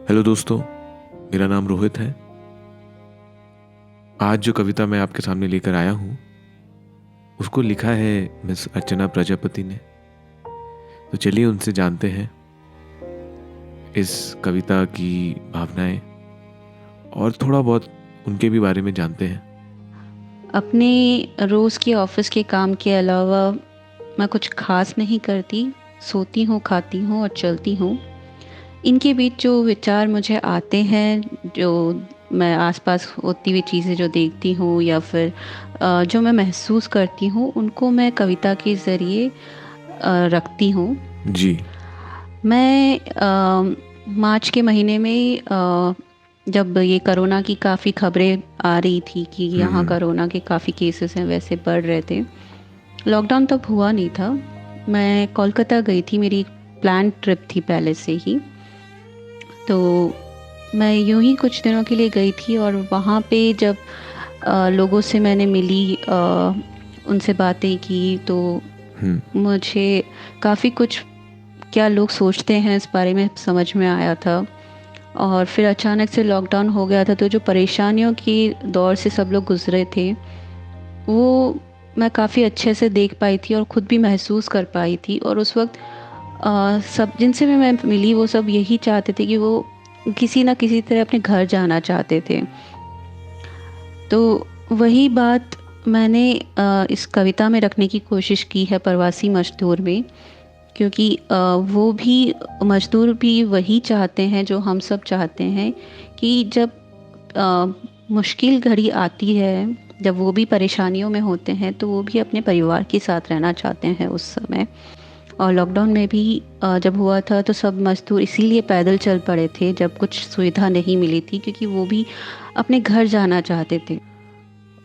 Hello दोस्तों, मेरा नाम रोहित है। आज जो कविता मैं आपके सामने लेकर आया हूँ उसको लिखा है मिस अर्चना प्रजापति ने। तो चलिए उनसे जानते हैं इस कविता की भावनाएं और थोड़ा बहुत उनके भी बारे में जानते हैं। अपने रोज़ के ऑफिस के काम के अलावा मैं कुछ खास नहीं करती। सोती हूँ, खाती हूँ और चलती हूँ। इनके बीच जो विचार मुझे आते हैं, जो मैं आसपास होती हुई चीज़ें जो देखती हूँ या फिर जो मैं महसूस करती हूँ, उनको मैं कविता के ज़रिए रखती हूँ। जी। मैं मार्च के महीने में जब ये कोरोना की काफ़ी खबरें आ रही थी कि यहाँ हम्म। कोरोना के काफ़ी केसेस हैं, वैसे बढ़ रहे थे। लॉकडाउन तब हुआ नहीं था। मैं कोलकाता गई थी, मेरी प्लान ट्रिप थी पहले से ही। तो मैं यूं ही कुछ दिनों के लिए गई थी और वहाँ पे जब लोगों से मैंने मिली, उनसे बातें की, तो हम्म। मुझे काफ़ी कुछ क्या लोग सोचते हैं इस बारे में समझ में आया था। और फिर अचानक से लॉकडाउन हो गया था, तो जो परेशानियों की दौर से सब लोग गुजरे थे, वो मैं काफ़ी अच्छे से देख पाई थी और ख़ुद भी महसूस कर पाई थी। और उस वक्त सब जिनसे भी मैं मिली वो सब यही चाहते थे कि वो किसी ना किसी तरह अपने घर जाना चाहते थे। तो वही बात मैंने इस कविता में रखने की कोशिश की है, प्रवासी मजदूर में। क्योंकि वो भी मजदूर भी वही चाहते हैं जो हम सब चाहते हैं कि जब अ, मुश्किल घड़ी आती है, जब वो भी परेशानियों में होते हैं, तो वो भी अपने परिवार के साथ रहना चाहते हैं उस समय। और लॉकडाउन में भी जब हुआ था तो सब मजदूर इसीलिए पैदल चल पड़े थे, जब कुछ सुविधा नहीं मिली थी, क्योंकि वो भी अपने घर जाना चाहते थे।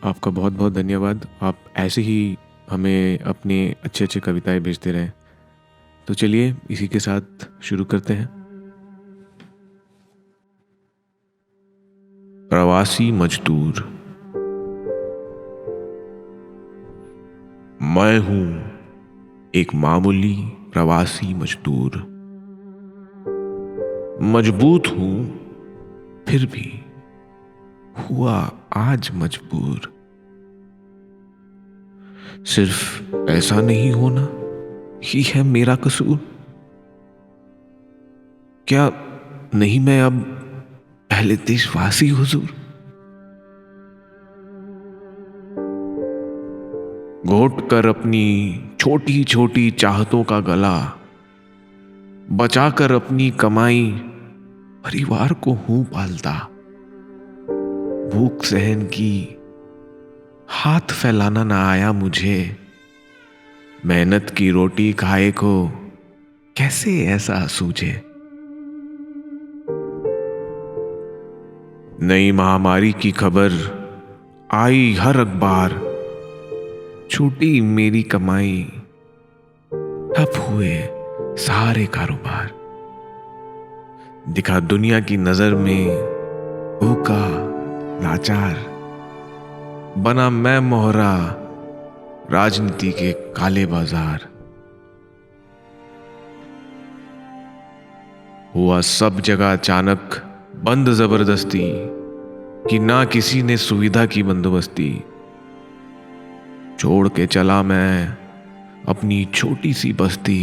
आपका बहुत बहुत धन्यवाद। आप ऐसे ही हमें अपने अच्छे अच्छे कविताएं भेजते रहें। तो चलिए इसी के साथ शुरू करते हैं। प्रवासी मजदूर। मैं हूं एक मामूली प्रवासी मजदूर। मजबूत हूं फिर भी हुआ आज मजबूर। सिर्फ ऐसा नहीं होना ही है मेरा कसूर। क्या नहीं मैं अब पहले देशवासी हुजूर। घोट कर अपनी छोटी छोटी चाहतों का गला, बचाकर अपनी कमाई परिवार को हूं पालता। भूख सहन की हाथ फैलाना ना आया मुझे। मेहनत की रोटी खाए को कैसे ऐसा सूझे। नई महामारी की खबर आई हर अखबार। छूटी मेरी कमाई, ठप हुए सारे कारोबार। दिखा दुनिया की नजर में भूखा लाचार। बना मैं मोहरा राजनीति के काले बाजार। हुआ सब जगह अचानक बंद जबरदस्ती, कि ना किसी ने सुविधा की बंदोबस्ती। छोड़ के चला मैं अपनी छोटी सी बस्ती।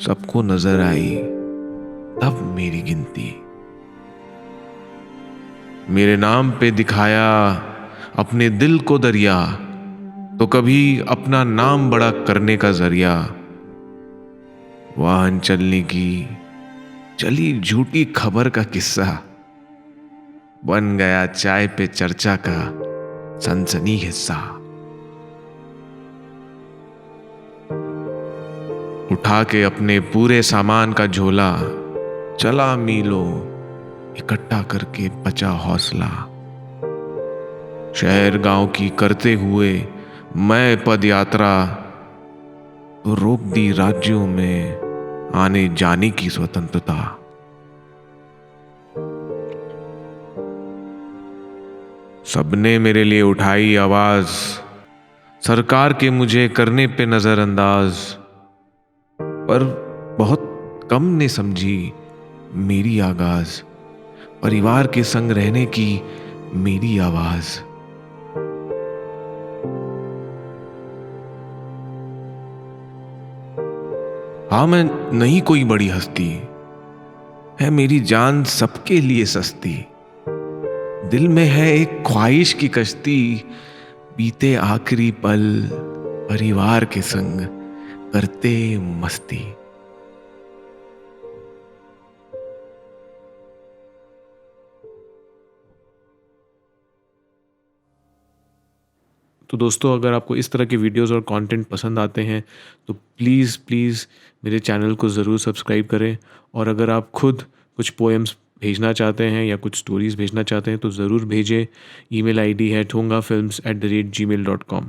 सबको नजर आई तब मेरी गिनती। मेरे नाम पे दिखाया अपने दिल को दरिया, तो कभी अपना नाम बड़ा करने का जरिया। वाहन चलने की चली झूठी खबर का किस्सा, बन गया चाय पे चर्चा का सनसनी हिस्सा। उठा के अपने पूरे सामान का झोला, चला मीलों इकट्ठा करके बचा हौसला। शहर गांव की करते हुए मैं पद यात्रा, तो रोक दी राज्यों में आने जाने की स्वतंत्रता। सबने मेरे लिए उठाई आवाज, सरकार के मुझे करने पे नजरअंदाज। पर बहुत कम ने समझी मेरी आगाज, परिवार के संग रहने की मेरी आवाज। हाँ, मैं नहीं कोई बड़ी हस्ती, है मेरी जान सबके लिए सस्ती। दिल में है एक ख्वाहिश की कश्ती, बीते आखिरी पल परिवार के संग करते मस्ती। तो दोस्तों, अगर आपको इस तरह के वीडियोस और कंटेंट पसंद आते हैं तो प्लीज़ प्लीज़ मेरे चैनल को ज़रूर सब्सक्राइब करें। और अगर आप खुद कुछ पोएम्स भेजना चाहते हैं या कुछ स्टोरीज़ भेजना चाहते हैं तो ज़रूर भेजें। ईमेल आईडी है thongafilms@gmail.com।